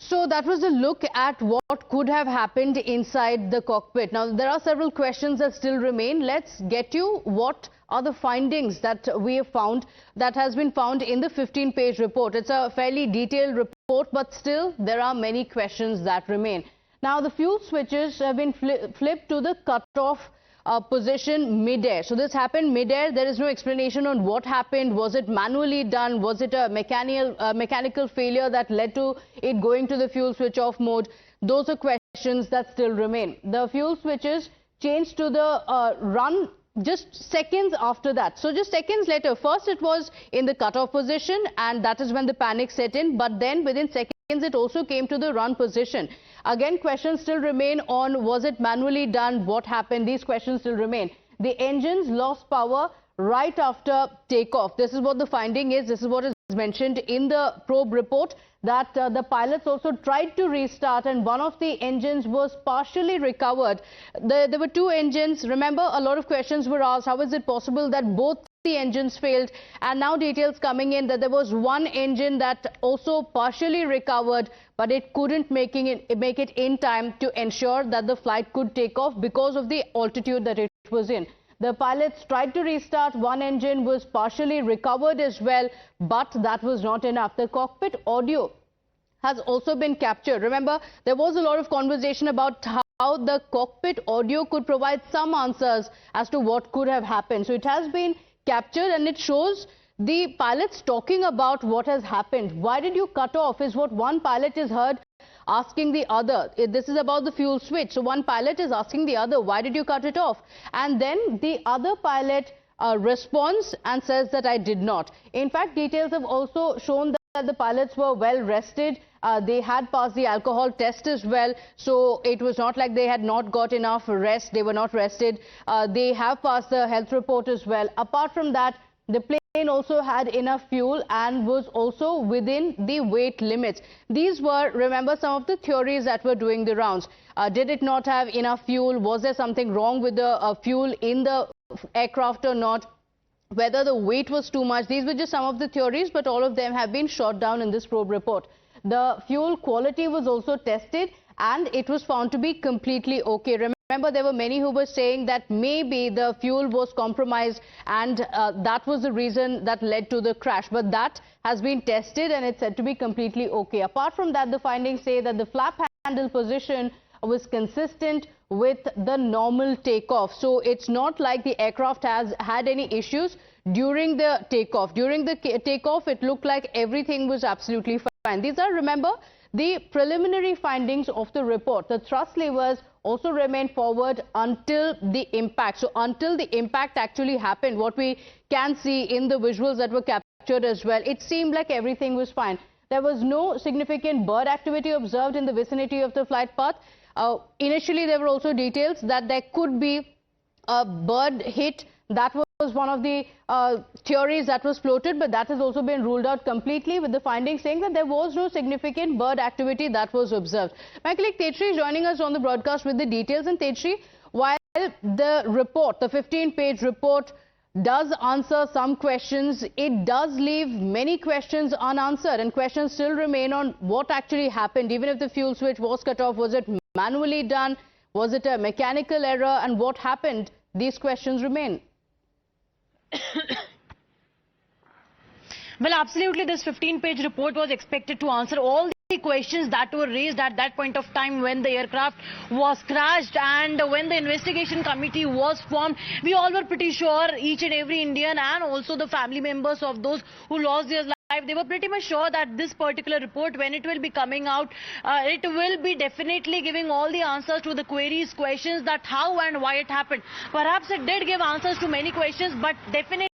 So that was a look at what could have happened inside the cockpit. Now, there are several questions that still remain. Let's get you what are the findings that we have found, that has been found in the 15-page report. It's a fairly detailed report, but still there are many questions that remain. Now, the fuel switches have been flipped to the cutoff position mid-air. So this happened mid-air. There is no explanation on what happened. Was it manually done? Was it a mechanical failure that led to it going to the fuel switch off mode? Those are questions that still remain. The fuel switches changed to the run just seconds after that. So just seconds later, first it was in the cutoff position, and that is when the panic set in. But then within seconds, it also came to the run position. Again, questions still remain on, was it manually done? What happened? These questions still remain. The engines lost power right after takeoff. This is what the finding is. This is what is mentioned in the probe report, that the pilots also tried to restart and one of the engines was partially recovered. There were two engines. Remember, a lot of questions were asked. How is it possible that both the engines failed? And now details coming in that there was one engine that also partially recovered, but it couldn't make it in time to ensure that the flight could take off because of the altitude that it was in. The pilots tried to restart. One engine was partially recovered as well, but that was not enough. The cockpit audio has also been captured. Remember, there was a lot of conversation about how the cockpit audio could provide some answers as to what could have happened. So it has been captured and it shows the pilots talking about what has happened. Why did you cut off is what one pilot is heard asking the other. This is about the fuel switch. So one pilot is asking the other, why did you cut it off? And then the other pilot responds and says that I did not. In fact, details have also shown that the pilots were well rested. They had passed the alcohol test as well. So it was not like they had not got enough rest. They were not rested. They have passed the health report as well. Apart from that, the plane also had enough fuel and was also within the weight limits. These were, remember, some of the theories that were doing the rounds. Did it not have enough fuel? Was there something wrong with the fuel in the aircraft or not? Whether the weight was too much? These were just some of the theories, but all of them have been shot down in this probe report. The fuel quality was also tested and it was found to be completely okay. Remember, there were many who were saying that maybe the fuel was compromised and that was the reason that led to the crash. But that has been tested and it's said to be completely okay. Apart from that, the findings say that the flap handle position was consistent with the normal takeoff. So it's not like the aircraft has had any issues during the takeoff. During the takeoff, it looked like everything was absolutely fine. These are, remember, the preliminary findings of the report. The thrust levers also remain forward until the impact. So until the impact actually happened, what we can see in the visuals that were captured as well, it seemed like everything was fine. There was no significant bird activity observed in the vicinity of the flight path. Initially, there were also details that there could be a bird hit. That was one of the theories that was floated, but that has also been ruled out completely, with the findings saying that there was no significant bird activity that was observed. My colleague Tejashree is joining us on the broadcast with the details. And Tejashree, while the report, the 15-page report, does answer some questions, it does leave many questions unanswered, and questions still remain on what actually happened. Even if the fuel switch was cut off, was it manually done? Was it a mechanical error? And what happened? These questions remain. Well, absolutely, this 15-page report was expected to answer all the questions that were raised at that point of time when the aircraft was crashed and when the investigation committee was formed. We all were pretty sure, each and every Indian and also the family members of those who lost their life, they were pretty much sure that this particular report, when it will be coming out, it will be definitely giving all the answers to the queries, questions that how and why it happened. Perhaps it did give answers to many questions, but definitely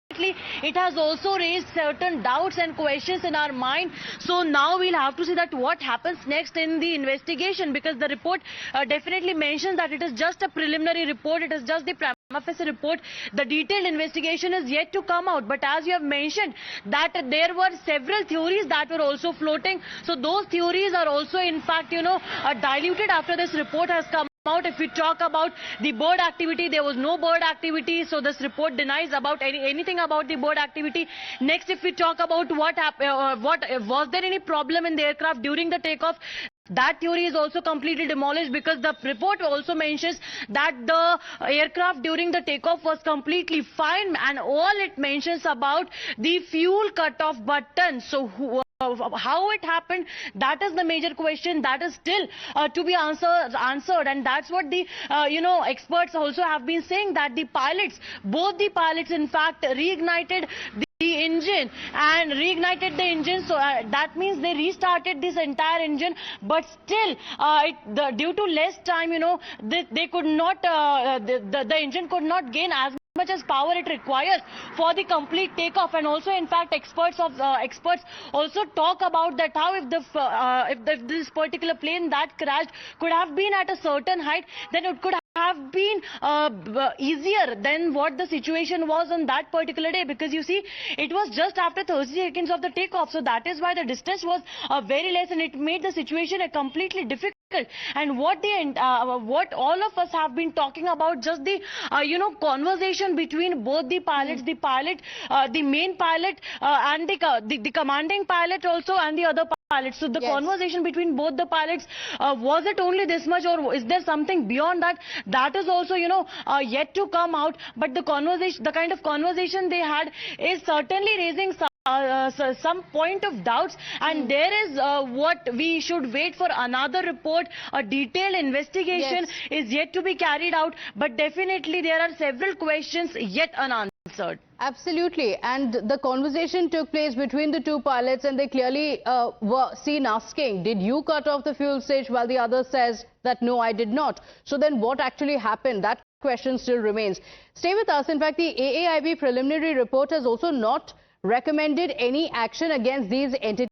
it has also raised certain doubts and questions in our mind. So now we'll have to see that what happens next in the investigation, because the report definitely mentions that it is just a preliminary report. It is just the prima facie report. The detailed investigation is yet to come out. But as you have mentioned that there were several theories that were also floating. So those theories are also in fact, diluted after this report has come out. If we talk about the bird activity, there was no bird activity, so this report denies about anything about the bird activity. Next, if we talk about what happened, was there any problem in the aircraft during the takeoff, That theory is also completely demolished, because the report also mentions that the aircraft during the takeoff was completely fine, and all it mentions about the fuel cutoff button. So how it happened, that is the major question that is still to be answered, and that's what the experts also have been saying, that the pilots, both the pilots in fact reignited the engine so that means they restarted this entire engine, but still due to less time, they could not the engine could not gain as much as power it requires for the complete takeoff. And also in fact experts also talk about that, how if this particular plane that crashed could have been at a certain height, then it could have been easier than what the situation was on that particular day, because you see it was just after 30 seconds of the takeoff, so that is why the distance was very less, and it made the situation a completely difficult. And what all of us have been talking about, just the conversation between both the pilots, the main pilot and the commanding pilot also, and the other pilots. So the conversation between both the pilots, was it only this much, or is there something beyond that? That is also yet to come out. But the kind of conversation they had is certainly raising some point of doubts, and there is what we should wait for another report. A detailed investigation is yet to be carried out, but definitely there are several questions yet unanswered. Absolutely, and the conversation took place between the two pilots, and they clearly were seen asking, did you cut off the fuel stage, while the other says that no, I did not. So then what actually happened? That question still remains. Stay with us. In fact, the AAIB preliminary report has also not recommended any action against these entities.